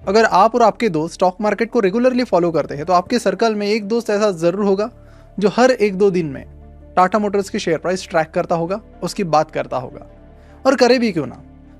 अगर आप और आपके दोस्त स्टॉक मार्केट को रेगुलरली फॉलो करते हैं तो आपके सर्कल में एक दोस्त ऐसा जरूर होगा जो हर एक दो दिन में टाटा मोटर्स की शेयर प्राइस ट्रैक करता होगा, उसकी बात करता होगा। और करे भी क्यों ना,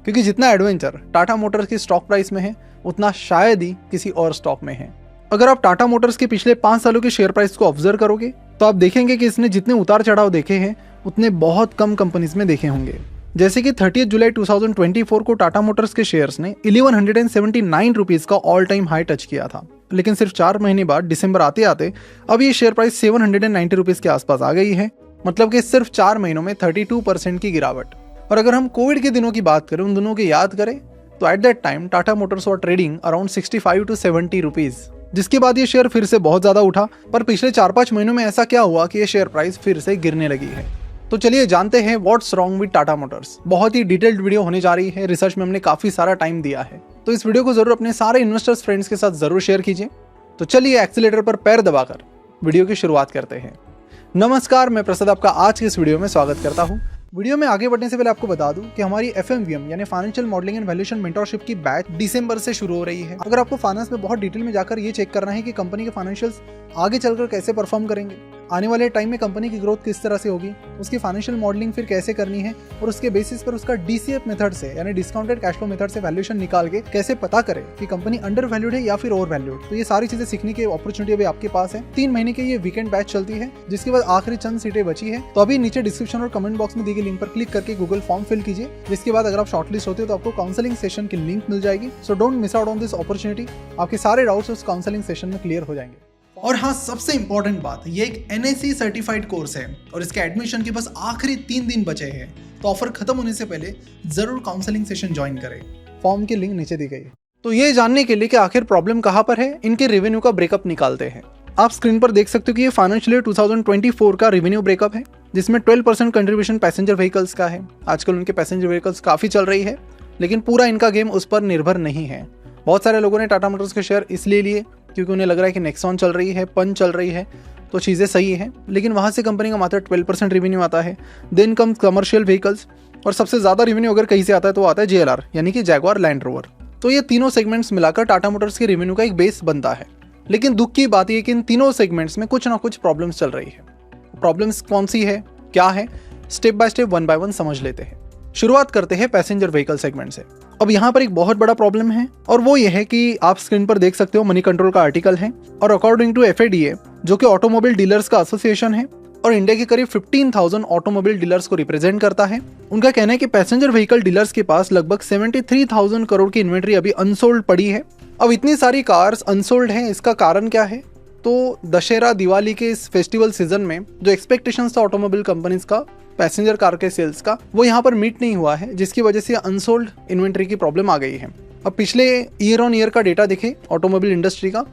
क्योंकि जितना एडवेंचर टाटा मोटर्स की स्टॉक प्राइस में है उतना शायद ही किसी और स्टॉक में है। अगर आप टाटा मोटर्स के पिछले 5 सालों की शेयर प्राइस को ऑब्जर्व करोगे तो आप देखेंगे कि इसने जितने उतार चढ़ाव देखे हैं उतने बहुत कम कंपनीज में देखे होंगे। जैसे कि 30 जुलाई 2024 को टाटा मोटर्स के शेयर्स ने 1179 रुपीज का ऑल टाइम हाई टच किया था, लेकिन सिर्फ 4 महीने बाद दिसंबर आते आते अब ये शेयर प्राइस 790 रुपीज के आसपास आ गई है। मतलब कि सिर्फ 4 महीनों में 32% की गिरावट। और अगर हम कोविड के दिनों की बात करें, उन दिनों की याद करें, तो at that time Tata Motors were trading around 65 to 70 rupees, जिसके बाद ये शेयर फिर से बहुत ज्यादा उठा। पर पिछले 4-5 महीनों में ऐसा क्या हुआ कि ये शेयर प्राइस फिर से गिरने लगी है। तो चलिए जानते हैं what's wrong with Tata Motors. बहुत ही डिटेल्ड वीडियो होने जा रही है, रिसर्च में हमने काफी सारा टाइम दिया है, तो इस वीडियो को जरूर अपने सारे इन्वेस्टर्स फ्रेंड्स के साथ जरूर शेयर कीजिए। तो चलिए एक्सीलेटर पर पैर दबाकर वीडियो की शुरुआत करते हैं। नमस्कार, मैं प्रसाद आपका आज के इस वीडियो में स्वागत करता हूँ। वीडियो में आगे बढ़ने से पहले आपको बता दूं कि हमारी FMVM यानी financial modelling and valuation mentorship की बैच दिसंबर से शुरू हो रही है। अगर आपको फाइनेंस में बहुत डिटेल में जाकर ये चेक करना है कि कंपनी के फाइनेंशियल्स आगे चलकर कैसे परफॉर्म करेंगे, आने वाले टाइम में कंपनी की ग्रोथ किस तरह से होगी, उसकी फाइनेंशियल मॉडलिंग फिर कैसे करनी है और उसके बेसिस पर उसका DCF मेथड से यानी डिस्काउंटेड कैश फ्लो मेथड से वैल्यूएशन निकाल के कैसे पता करें कि कंपनी अंडर वैल्यूड है या फिर ओवर वैल्यूड, तो ये सारी चीजें सीखने की अपॉर्चुनिटी अभी आपके पास है। 3 महीने की ये वीकेंड बैच चलती है, जिसके बाद आखिरी चंद सीटें बची है। तो अभी नीचे डिस्क्रिप्शन और कमेंट बॉक्स में दी गई लिंक पर क्लिक करके गूगल फॉर्म फिल कीजिए, जिसके बाद अगर आप शॉर्टलिस्ट होते हो तो आपको काउंसलिंग सेशन की लिंक मिल जाएगी। So don't miss out on this opportunity. आपके सारे डाउट्स उस काउंसलिंग सेशन में क्लियर हो जाएंगे। और हाँ, सबसे इंपॉर्टेंट बात, ये एक NIC सर्टिफाइड कोर्स है और इसके एडमिशन के बस आखिरी 3 दिन बचे हैं। तो ऑफर खत्म होने से पहले जरूर काउंसलिंग सेशन ज्वाइन करें। फॉर्म की लिंक नीचे दी गई है। तो ये जानने के लिए कि आखिर प्रॉब्लम कहाँ पर है, इनके रेवेन्यू का ब्रेकअप निकालते हैं। आप स्क्रीन पर देख सकते हो कि ये फाइनेंशियल ईयर 2024 का रेवेन्यू ब्रेकअप है, जिसमें 12% कंट्रीब्यूशन पैसेंजर व्हीकल्स का है। आजकल उनके पैसेंजर व्हीकल्स काफी चल रही है, लेकिन पूरा इनका गेम उस पर निर्भर नहीं है। बहुत सारे लोगों ने टाटा मोटर्स के शेयर इसलिए लिए क्योंकि उन्हें लग रहा है कि नेक्सॉन चल रही है, पंच चल रही है, तो चीज़ें सही है, लेकिन वहाँ से कंपनी का मात्र 12% रेवेन्यू आता है। देन कम कमर्शियल व्हीकल्स, और सबसे ज़्यादा रेवेन्यू अगर कहीं से आता है तो आता है JLR यानी कि जैगुआर लैंड रोवर। तो ये तीनों सेगमेंट्स मिलाकर टाटा मोटर्स के रेवेन्यू का एक बेस बनता है। लेकिन दुख की बात यह कि इन तीनों सेगमेंट्स में कुछ ना कुछ प्रॉब्लम्स चल रही है। प्रॉब्लम्स कौन सी है, क्या है, स्टेप बाय स्टेप 1 by 1 समझ लेते हैं। शुरुआत करते हैं पैसेंजर व्हीकल सेगमेंट से। अब यहाँ पर एक बहुत बड़ा प्रॉब्लम है, और वो ये है कि आप स्क्रीन पर देख सकते हो मनी कंट्रोल का आर्टिकल है, और अकॉर्डिंग टू FADA जो कि ऑटोमोबाइल डीलर्स का एसोसिएशन है और इंडिया के करीब 15,000 ऑटोमोबाइल डीलर्स को रिप्रेजेंट करता है, उनका कहना है कि पैसेंजर व्हीकल डीलर्स के पास लगभग 73,000 करोड़ की इन्वेंट्री अभी अनसोल्ड पड़ी है। अब इतनी सारी कार्स अनसोल्ड हैं, इसका कारण क्या है? तो दशहरा दिवाली के इस फेस्टिवल सीजन में जो एक्सपेक्टेशंस था ऑटोमोबाइल कंपनीज का पैसेंजर कार के सेल्स का, वो यहाँ पर मीट नहीं हुआ है, जिसकी वजह से अनसोल्ड इन्वेंट्री की प्रॉब्लम आ गई है। अब पिछले ईयर ऑन ईयर का डेटा देखें ऑटोमोबाइल इंडस्ट्री का,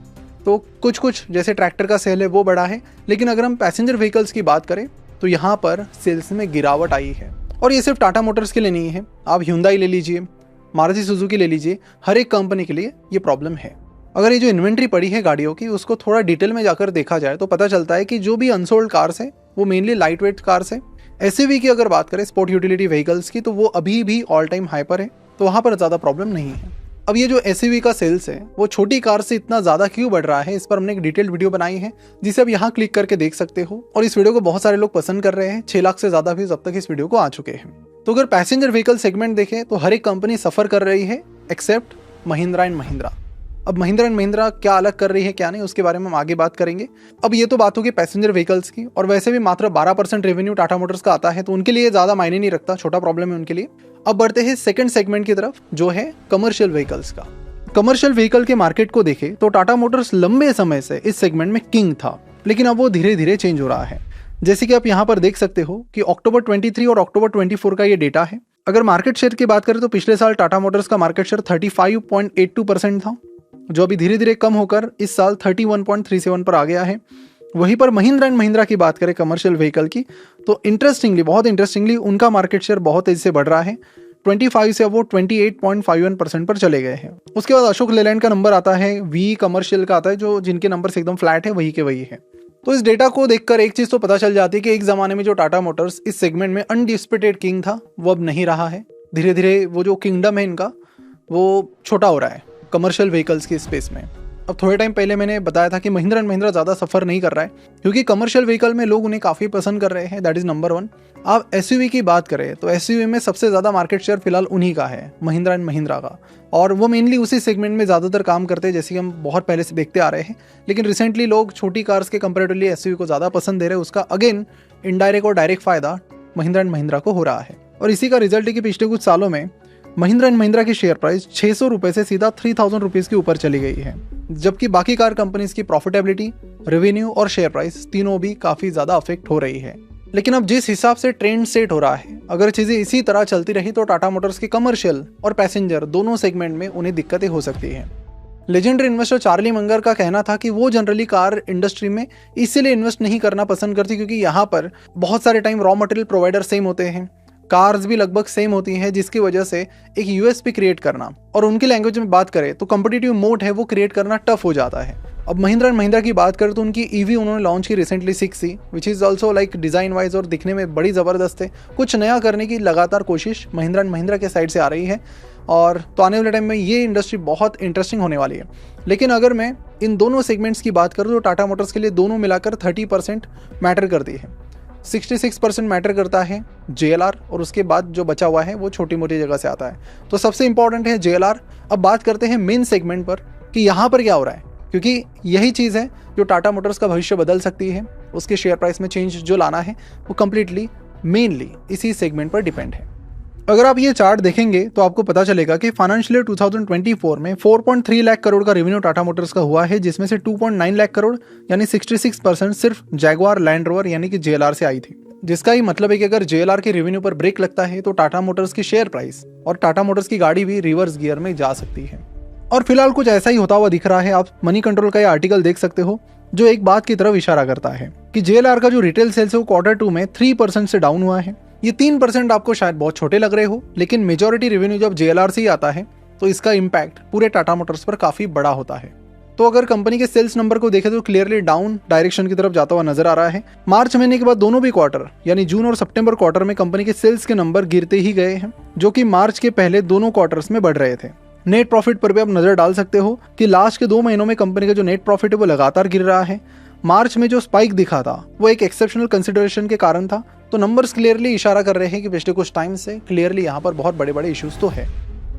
तो कुछ जैसे ट्रैक्टर का सेल है वो बढ़ा है, लेकिन अगर हम पैसेंजर व्हीकल्स की बात करें तो यहाँ पर सेल्स में गिरावट आई है। और ये सिर्फ टाटा मोटर्स के लिए नहीं है, आप Hyundai ले लीजिए, मारुति सुजुकी ले लीजिए, हर एक कंपनी के लिए ये प्रॉब्लम है। अगर ये जो इन्वेंट्री पड़ी है गाड़ियों की, उसको थोड़ा डिटेल में जाकर देखा जाए तो पता चलता है कि जो भी अनसोल्ड कार्स है वो मेनली लाइट वेट कार्स है। SUV की अगर बात करें, स्पोर्ट यूटिलिटी व्हीकल्स की, तो वो अभी भी ऑल टाइम हाई पर है, तो वहाँ पर ज़्यादा प्रॉब्लम नहीं है। अब ये जो SUV का सेल्स है वो छोटी कार से इतना ज़्यादा क्यों बढ़ रहा है, इस पर हमने एक डिटेल्ड वीडियो बनाई है, जिसे आप यहाँ क्लिक करके देख सकते हो। और इस वीडियो को बहुत सारे लोग पसंद कर रहे हैं, 6 लाख से ज़्यादा व्यूज अब तक इस वीडियो को आ चुके हैं। तो अगर पैसेंजर व्हीकल सेगमेंट देखें तो हर एक कंपनी सफ़र कर रही है एक्सेप्ट महिंद्रा एंड महिंद्रा। अब महिंद्रा एंड महिंद्रा क्या अलग कर रही है क्या नहीं, उसके बारे में हम आगे बात करेंगे। अब ये तो बात होगी पैसेंजर व्हीकल्स की, और वैसे भी मात्र 12% रेवेन्यू टाटा मोटर्स का आता है, तो उनके लिए ज़्यादा मायने नहीं रखता, छोटा प्रॉब्लम है उनके लिए। अब बढ़ते हैं सेकंड सेगमेंट की तरफ, जो है कमर्शियल व्हीकल्स का। कमर्शियल व्हीकल के मार्केट को देखें तो टाटा मोटर्स लंबे समय से इस सेगमेंट में किंग था, लेकिन अब वो धीरे धीरे चेंज हो रहा है। जैसे कि आप यहाँ पर देख सकते हो कि अक्टूबर 23 और अक्टूबर 24 का ये डेटा है। अगर मार्केट शेयर की बात करें तो पिछले साल टाटा मोटर्स का मार्केट शेयर 35.82% था, जो अभी धीरे धीरे कम होकर इस साल 31.37 पर आ गया है। वहीं पर महिंद्रा एंड महिंद्रा की बात करें कमर्शियल व्हीकल की, तो बहुत इंटरेस्टिंगली उनका मार्केट शेयर बहुत तेजी से बढ़ रहा है। 25 से अब वो 28.51% पर चले गए हैं। उसके बाद अशोक लेलैंड का नंबर आता है, वी कमर्शियल का आता है, जो जिनके नंबर से एकदम फ्लैट है वही के वही है। तो इस डेटा को देखकर एक चीज़ तो पता चल जाती है कि एक ज़माने में जो टाटा मोटर्स इस सेगमेंट में अनडिस्प्यूटेड किंग था, वो अब नहीं रहा है। धीरे धीरे वो जो किंगडम है इनका, वो छोटा हो रहा है, कमर्शियल व्हीकल्स की स्पेस में। अब थोड़े टाइम पहले मैंने बताया था कि महिंद्रा एंड महिंद्रा ज़्यादा सफ़र नहीं कर रहा है क्योंकि कमर्शियल व्हीकल में लोग उन्हें काफ़ी पसंद कर रहे हैं। That is number 1। आप एसयूवी की बात करें तो एसयूवी में सबसे ज़्यादा मार्केट शेयर फिलहाल उन्हीं का है, महिंद्रा एंड महिंद्रा का, और वो मेनली उसी सेगमेंट में ज़्यादातर काम करते हैं जैसे कि हम बहुत पहले से देखते आ रहे हैं। लेकिन रिसेंटली लोग छोटी कार्स के कंपेरेटिवली एसयूवी को ज़्यादा पसंद दे रहे हैं। उसका अगेन इनडायरेक्ट और डायरेक्ट फ़ायदा महिंद्रा एंड महिंद्रा को हो रहा है, और इसी का रिजल्ट है कि पिछले कुछ सालों में महिंद्रा एंड महिंद्रा की शेयर प्राइस 600 रुपये से सीधा 3000 रुपीज़ के ऊपर चली गई है, जबकि बाकी कार कंपनीज की प्रॉफिटेबिलिटी, रेवेन्यू और शेयर प्राइस तीनों भी काफ़ी ज़्यादा अफेक्ट हो रही है। लेकिन अब जिस हिसाब से ट्रेंड सेट हो रहा है, अगर चीज़ें इसी तरह चलती रही तो टाटा मोटर्स के कमर्शियल और पैसेंजर दोनों सेगमेंट में उन्हें दिक्कतें हो सकती हैं। लेजेंडरी इन्वेस्टर चार्ली मंगर का कहना था कि वो जनरली कार इंडस्ट्री में इसीलिए इन्वेस्ट नहीं करना पसंद करती क्योंकि यहाँ पर बहुत सारे time raw material provider same होते हैं, कार्स भी लगभग सेम होती हैं, जिसकी वजह से एक यूएसपी क्रिएट करना और उनकी लैंग्वेज में बात करें तो कम्पिटिटिव मोड है वो क्रिएट करना टफ हो जाता है। अब महिंद्रा एंड महिंद्रा की बात करें तो उनकी ईवी उन्होंने लॉन्च की recently 6C, which is also like design wise और दिखने में बड़ी ज़बरदस्त है। कुछ नया करने की लगातार कोशिश महिंद्रा एंड महिंद्रा के साइड से आ रही है, और तो आने वाले टाइम में ये इंडस्ट्री बहुत इंटरेस्टिंग होने वाली है। लेकिन अगर मैं इन दोनों सेगमेंट्स की बात करूँ तो टाटा मोटर्स के लिए दोनों मिलाकर 30% मैटर करती है। 66% मैटर करता है JLR, और उसके बाद जो बचा हुआ है वो छोटी मोटी जगह से आता है। तो सबसे इंपॉर्टेंट है JLR। अब बात करते हैं मेन सेगमेंट पर कि यहाँ पर क्या हो रहा है, क्योंकि यही चीज़ है जो टाटा मोटर्स का भविष्य बदल सकती है। उसके शेयर प्राइस में चेंज जो लाना है वो कम्प्लीटली मेनली इसी सेगमेंट पर डिपेंड है। अगर आप ये चार्ट देखेंगे तो आपको पता चलेगा कि फाइनेंशियल ईयर 2024 में 4.3 लाख करोड़ का रेवेन्यू टाटा मोटर्स का हुआ है, जिसमें से 2.9 लाख करोड़ यानी 66% सिर्फ जैगवार लैंड रोवर यानी कि JLR से आई थी। जिसका ही मतलब है कि अगर JLR के रेवेन्यू पर ब्रेक लगता है तो टाटा मोटर्स की शेयर प्राइस और टाटा मोटर्स की गाड़ी भी रिवर्स गियर में जा सकती है, और फिलहाल कुछ ऐसा ही होता हुआ दिख रहा है। आप मनी कंट्रोल का ये आर्टिकल देख सकते हो जो एक बात की तरफ इशारा करता है कि JLR का जो रिटेल सेल्स है वो Q2 में 3% से डाउन हुआ है। ये 3% आपको शायद बहुत छोटे लग रहे हो, लेकिन मेजॉरिटी रेवेन्यू जब JLR से ही आता है तो इसका इम्पैक्ट पूरे टाटा मोटर्स पर काफ़ी बड़ा होता है। तो अगर कंपनी के सेल्स नंबर को देखें तो क्लियरली डाउन डायरेक्शन की तरफ जाता हुआ नजर आ रहा है। मार्च महीने के बाद दोनों भी क्वार्टर यानी जून और सितंबर क्वार्टर में कंपनी के सेल्स के नंबर गिरते ही गए हैं, जो कि मार्च के पहले दोनों क्वार्टर्स में बढ़ रहे थे। नेट प्रॉफिट पर भी आप नजर डाल सकते हो कि लास्ट के 2 महीनों में कंपनी का जो नेट प्रॉफिट है वो लगातार गिर रहा है। मार्च में जो स्पाइक दिखा था वो एक एक्सेप्शनल कंसिडरेशन के कारण था। तो नंबर्स क्लियरली इशारा कर रहे हैं कि पिछले कुछ टाइम से क्लियरली यहाँ पर बहुत बड़े बड़े इश्यूज तो है।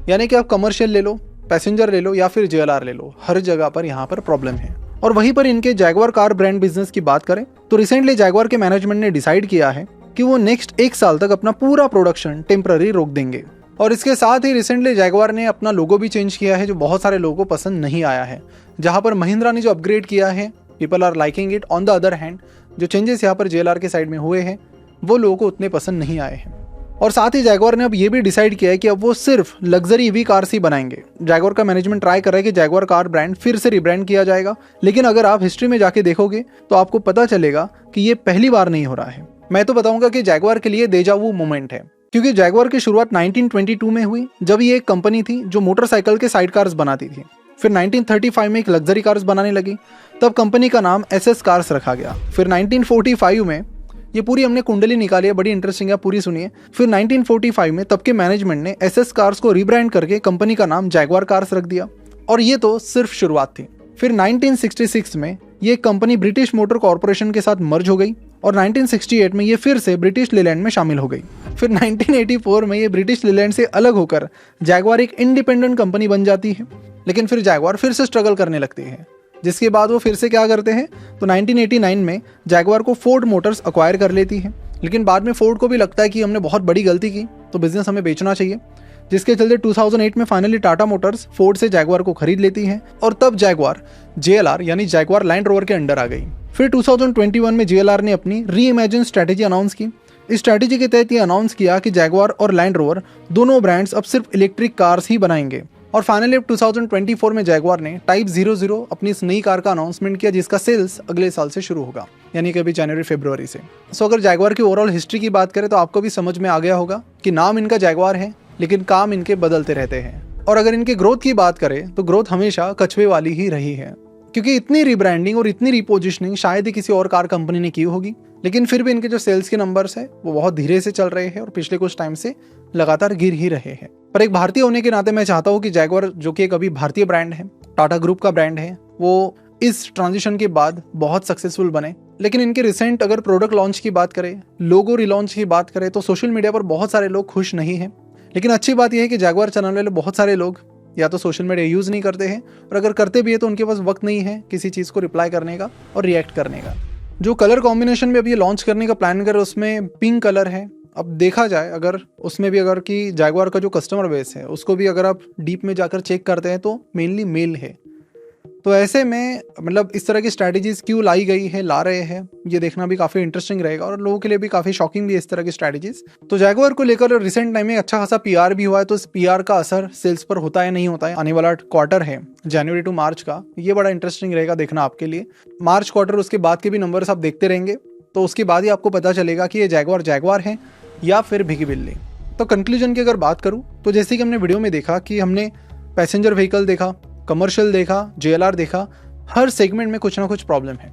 यानी कि आप कमर्शियल ले लो, पैसेंजर ले लो या फिर JLR ले लो, हर जगह पर यहाँ पर प्रॉब्लम है। और वहीं पर इनके जैगवार कार ब्रांड बिजनेस की बात करें तो रिसेंटली जैगवार के मैनेजमेंट ने डिसाइड किया है कि वो नेक्स्ट 1 साल तक अपना पूरा प्रोडक्शन टेम्पररी रोक देंगे। और इसके साथ ही रिसेंटली जैगवार ने अपना लोगो भी चेंज किया है, जो बहुत सारे लोगों को पसंद नहीं आया है। जहाँ पर महिंद्रा ने जो अपग्रेड किया है, people are liking it. On the other hand जो चेंजेस यहाँ पर JLR के साइड में हुए हैं वो लोगों को उतने पसंद नहीं आए हैं। और साथ ही जैगवार ने अब ये भी डिसाइड किया है कि अब वो सिर्फ लग्जरी EV कार्स ही बनाएंगे। जैगवार का मैनेजमेंट ट्राई कर रहा है कि जैगवार कार ब्रांड फिर से रिब्रांड किया जाएगा, लेकिन अगर आप हिस्ट्री में जाके देखोगे तो आपको पता चलेगा कि ये पहली बार नहीं हो रहा है। मैं तो बताऊंगा कि जैगवार के लिए डेजा वू मोमेंट है, क्योंकि जैगवार की शुरुआत 1922 में हुई, जब ये एक कंपनी थी जो मोटरसाइकिल के साइड कार्स बनाती थी। फिर 1935 में एक लग्जरी कार्स बनाने लगी, तब कंपनी का नाम SS कार्स रखा गया। फिर 1945 में, ये पूरी हमने कुंडली निकाली है, बड़ी इंटरेस्टिंग है, पूरी सुनिए। फिर 1945 में तब के मैनेजमेंट ने SS कार्स को रिब्रांड करके कंपनी का नाम जैगवार कार्स रख दिया, और ये तो सिर्फ शुरुआत थी। फिर 1966 में ये कंपनी ब्रिटिश मोटर कॉर्पोरेशन के साथ मर्ज हो गई, और 1968 में ये फिर से ब्रिटिश लेलैंड में शामिल हो गई। फिर 1984 में ये ब्रिटिश लेलैंड से अलग होकर जैगवार एक इंडिपेंडेंट कंपनी बन जाती है। लेकिन फिर जैगवार फिर से स्ट्रगल करने लगती है, जिसके बाद वो फिर से क्या करते हैं तो 1989 में जैगवार को फोर्ड मोटर्स अक्वायर कर लेती है। लेकिन बाद में फोर्ड को भी लगता है कि हमने बहुत बड़ी गलती की, तो बिजनेस हमें बेचना चाहिए, जिसके चलते 2008 में फाइनली टाटा मोटर्स फोर्ड से जैगवार को खरीद लेती है, और तब जैगवार JLR यानी जैगवार लैंड रोवर के अंडर आ गई। फिर 2021 में JLR ने अपनी रीइमेजिन स्ट्रैटेजी अनाउंस की। इस स्ट्रैटेजी के तहत ये अनाउंस किया कि जैगवार और लैंड रोवर दोनों ब्रांड्स अब सिर्फ इलेक्ट्रिक कार्स ही बनाएंगे। और फाइनली 2024 में जैगवार ने टाइप 00 अपनी इस नई कार का अनाउंसमेंट किया, जिसका सेल्स अगले साल से शुरू होगा, यानी कि अभी जनवरी-फरवरी से। सो अगर जैगवार की ओवरऑल हिस्ट्री की बात करें तो आपको भी समझ में आ गया होगा कि नाम इनका जैगवार है, लेकिन काम इनके बदलते रहते हैं। और अगर इनके ग्रोथ की बात करें तो ग्रोथ हमेशा कछुए वाली ही रही है, क्योंकि इतनी रिब्रांडिंग और इतनी रिपोजिशनिंग शायद ही किसी और कार कंपनी ने की होगी। लेकिन फिर भी इनके जो सेल्स के नंबर्स है वो बहुत धीरे से चल रहे हैं और पिछले कुछ टाइम से लगातार गिर ही रहे हैं। पर एक भारतीय होने के नाते मैं चाहता हूँ कि जैगवार, जो कि एक अभी भारतीय ब्रांड है, टाटा ग्रुप का ब्रांड है, वो इस ट्रांजिशन के बाद बहुत सक्सेसफुल बने। लेकिन इनके रिसेंट अगर प्रोडक्ट लॉन्च की बात करें, लोगो रिलॉन्च की बात करें, तो सोशल मीडिया पर बहुत सारे लोग खुश नहीं हैं। लेकिन अच्छी बात यह है कि जैगवार चलाने वाले बहुत सारे लोग या तो सोशल मीडिया यूज़ नहीं करते हैं, और अगर करते भी है तो उनके पास वक्त नहीं है किसी चीज़ को रिप्लाई करने का और रिएक्ट करने का। जो कलर कॉम्बिनेशन में अभी ये लॉन्च करने का प्लान कर, उसमें पिंक कलर है। अब देखा जाए अगर उसमें भी अगर कि जैगवार का जो कस्टमर बेस है उसको भी अगर आप डीप में जाकर चेक करते हैं तो मेनली मेल है। तो ऐसे में मतलब इस तरह की स्ट्रैटेजीज क्यों लाई गई है, ला रहे हैं, ये देखना भी काफ़ी इंटरेस्टिंग रहेगा और लोगों के लिए भी काफ़ी शॉकिंग भी है इस तरह की स्ट्रैटेजीज। तो जैगवार को लेकर रिसेंट टाइम में अच्छा खासा पीआर भी हुआ है, तो इस पीआर का असर सेल्स पर होता है नहीं होता है। आने वाला क्वार्टर है जनवरी टू मार्च का, ये बड़ा इंटरेस्टिंग रहेगा देखना आपके लिए। मार्च क्वार्टर उसके बाद के भी नंबर्स आप देखते रहेंगे, तो उसके बाद ही आपको पता चलेगा कि ये जैगवार है या फिर भिगी बिल्ली। तो कंक्लूजन की अगर बात करूँ तो जैसे कि हमने वीडियो में देखा कि हमने पैसेंजर व्हीकल देखा, कमर्शियल देखा, JLR देखा, हर सेगमेंट में कुछ ना कुछ प्रॉब्लम है।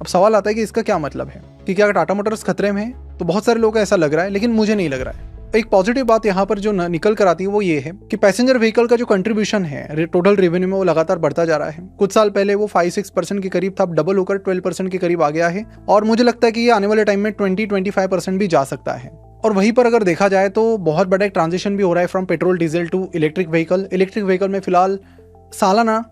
अब सवाल आता है कि इसका क्या मतलब है, कि क्या टाटा मोटर्स खतरे में है? तो बहुत सारे लोगों को ऐसा लग रहा है, लेकिन मुझे नहीं लग रहा है। एक पॉजिटिव बात यहाँ पर जो निकल कर आती है वो ये है कि पैसेंजर व्हीकल का जो कंट्रीब्यूशन है टोटल रेवेन्यू में वो लगातार बढ़ता जा रहा है। कुछ साल पहले वो 5-6% के करीब था, अब डबल होकर 12% के करीब आ गया है, और मुझे लगता है कि ये आने वाले टाइम में 20-25% भी जा सकता है। और वहीं पर अगर देखा जाए तो बहुत बड़ा एक ट्रांजिशन भी हो रहा है from petrol diesel to electric vehicle. Electric vehicle में फिलहाल सालाना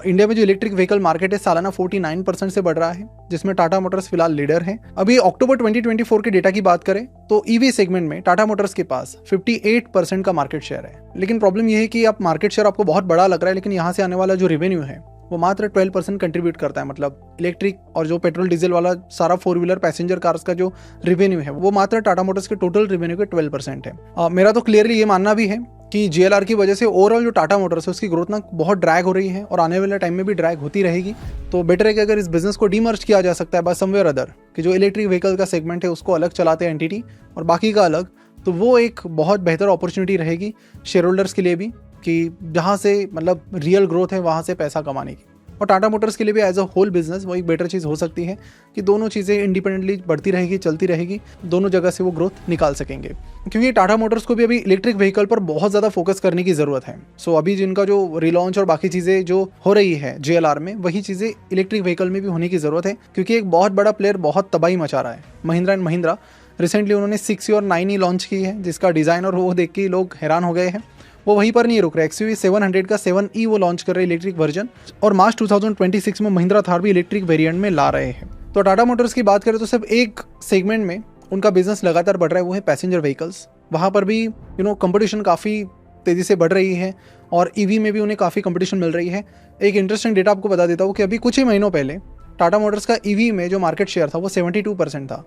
इंडिया में जो इलेक्ट्रिक व्हीकल मार्केट है सालाना 49% से बढ़ रहा है, जिसमें टाटा मोटर्स फिलहाल लीडर है। अभी अक्टूबर 2024 के डेटा की बात करें तो ईवी सेगमेंट में टाटा मोटर्स के पास 58% का मार्केट शेयर है। लेकिन प्रॉब्लम यह है कि आप मार्केट शेयर आपको बहुत बड़ा लग रहा है, लेकिन यहाँ से आने वाला जो रेवेन्यू है वो मात्र 12% कंट्रीब्यूट करता है। मतलब इलेक्ट्रिक और जो पेट्रोल डीजल वाला सारा 4 व्हीलर पैसेंजर कार्स का जो रेवेन्यू है वो मात्र टाटा मोटर्स के टोटल रेवेन्यू के 12% है। मेरा तो क्लियरली ये मानना भी है कि JLR की वजह से ओवरऑल जो टाटा मोटर्स है उसकी ग्रोथ ना बहुत ड्रैग हो रही है और आने वाले टाइम में भी ड्रैग होती रहेगी। तो बेटर है कि अगर इस बिजनेस को डीमर्ज किया जा सकता है बाय समवेयर अदर, कि जो इलेक्ट्रिक व्हीकल का सेगमेंट है उसको अलग चलाते हैं एंटिटी और बाकी का अलग, तो वो एक बहुत बेहतर अपॉर्चुनिटी रहेगी शेयर होल्डर्स के लिए भी, कि जहाँ से मतलब रियल ग्रोथ है वहाँ से पैसा कमाने की। और टाटा मोटर्स के लिए भी एज अ होल बिजनेस वो एक बेटर चीज़ हो सकती है कि दोनों चीज़ें इंडिपेंडेंटली बढ़ती रहेगी, चलती रहेगी, दोनों जगह से वो ग्रोथ निकाल सकेंगे। क्योंकि टाटा मोटर्स को भी अभी इलेक्ट्रिक व्हीकल पर बहुत ज़्यादा फोकस करने की ज़रूरत है। सो अभी जिनका जो रिलॉन्च और बाकी चीज़ें जो हो रही है JLR में, वही चीज़ें इलेक्ट्रिक व्हीकल में भी होने की ज़रूरत है, क्योंकि एक बहुत बड़ा प्लेयर बहुत तबाही मचा रहा है। महिंद्रा एंड महिंद्रा रिसेंटली उन्होंने 6E और 9E लॉन्च की है, जिसका डिज़ाइन और वो देख के लोग हैरान हो गए हैं। वो वहीं पर नहीं रुक रहे, XUV 700 का 7E वो लॉन्च कर रहे हैं इलेक्ट्रिक वर्जन, और मार्च 2026 में महिंद्रा थार भी इलेक्ट्रिक वेरिएंट में ला रहे हैं। तो टाटा मोटर्स की बात करें तो सिर्फ एक सेगमेंट में उनका बिजनेस लगातार बढ़ रहा है, वो है पैसेंजर व्हीकल्स। वहाँ पर भी कंपटीशन काफ़ी तेज़ी से बढ़ रही है और EV में भी उन्हें काफ़ी कंपटीशन मिल रही है। एक इंटरेस्टिंग डेटा आपको बता देता हूँ कि अभी कुछ ही महीनों पहले टाटा मोटर्स का EV में जो मार्केट शेयर था वो 72% था,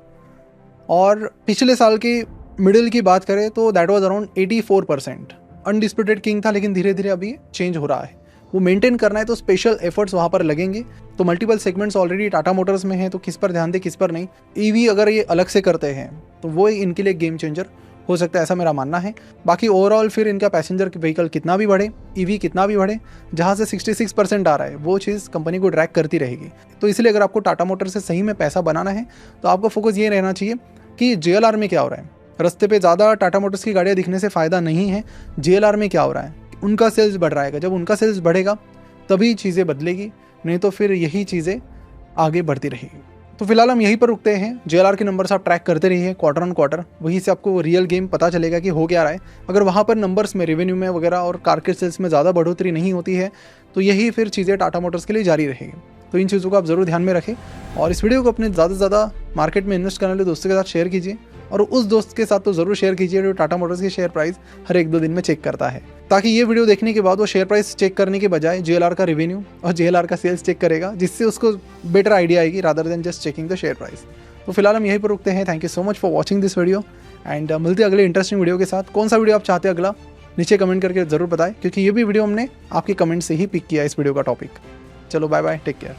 और पिछले साल के मिडिल की बात करें तो that was around 84%। Undisputed king था, लेकिन धीरे धीरे अभी चेंज हो रहा है। वो मेंटेन करना है तो स्पेशल एफर्ट्स वहाँ पर लगेंगे। तो multiple segments already Tata Motors में हैं, तो किस पर ध्यान दे किस पर नहीं। EV अगर ये अलग से करते हैं तो वो इनके लिए गेम चेंजर हो सकता है, ऐसा मेरा मानना है। बाकी ओवरऑल फिर इनका पैसेंजर व्हीकल कितना भी बढ़े, EV कितना भी बढ़े, जहाँ से 66% आ रहा है वो चीज़ कंपनी को ड्रैग करती रहेगी। तो इसलिए अगर आपको टाटा मोटर्स से सही में पैसा बनाना है तो आपका फोकस ये रहना चाहिए कि JLR में क्या हो रहा है। रास्ते पे ज़्यादा टाटा मोटर्स की गाड़ियाँ दिखने से फ़ायदा नहीं है, JLR में क्या हो रहा है, उनका सेल्स बढ़ रहा है। जब उनका सेल्स बढ़ेगा तभी चीज़ें बदलेगी, नहीं तो फिर यही चीज़ें आगे बढ़ती रहेगी। तो फिलहाल हम यहीं पर रुकते हैं। JLR के नंबर्स आप ट्रैक करते रहिए क्वार्टर ऑन क्वार्टर, वहीं से आपको रियल गेम पता चलेगा कि हो क्या रहा है। अगर वहाँ पर नंबर्स में, रेवेन्यू में वगैरह और कार के सेल्स में ज़्यादा बढ़ोतरी नहीं होती है तो यही फिर चीज़ें टाटा मोटर्स के लिए जारी रहेगी। तो इन चीज़ों को आप ज़रूर ध्यान में रखें और इस वीडियो को अपने ज़्यादा से ज़्यादा मार्केट में इन्वेस्ट करने वाले दोस्तों के साथ शेयर कीजिए, और उस दोस्त के साथ तो ज़रूर शेयर कीजिए जो टाटा मोटर्स की शेयर प्राइस हर 1-2 दिन में चेक करता है, ताकि ये वीडियो देखने के बाद वो शेयर प्राइस चेक करने के बजाय JLR का रेवेन्यू और JLR का सेल्स चेक करेगा, जिससे उसको बेटर आइडिया आएगी rather than just checking the share price. तो फिलहाल हम यहीं पर रुकते हैं। Thank you so much for watching this video and मिलते हैं अगले इंटरेस्टिंग वीडियो के साथ। कौन सा वीडियो आप चाहते हैं अगला, नीचे कमेंट करके ज़रूर बताएं, क्योंकि ये भी वीडियो हमने आपके कमेंट से ही पिक किया इस वीडियो का टॉपिक। चलो बाय बाय, टेक केयर।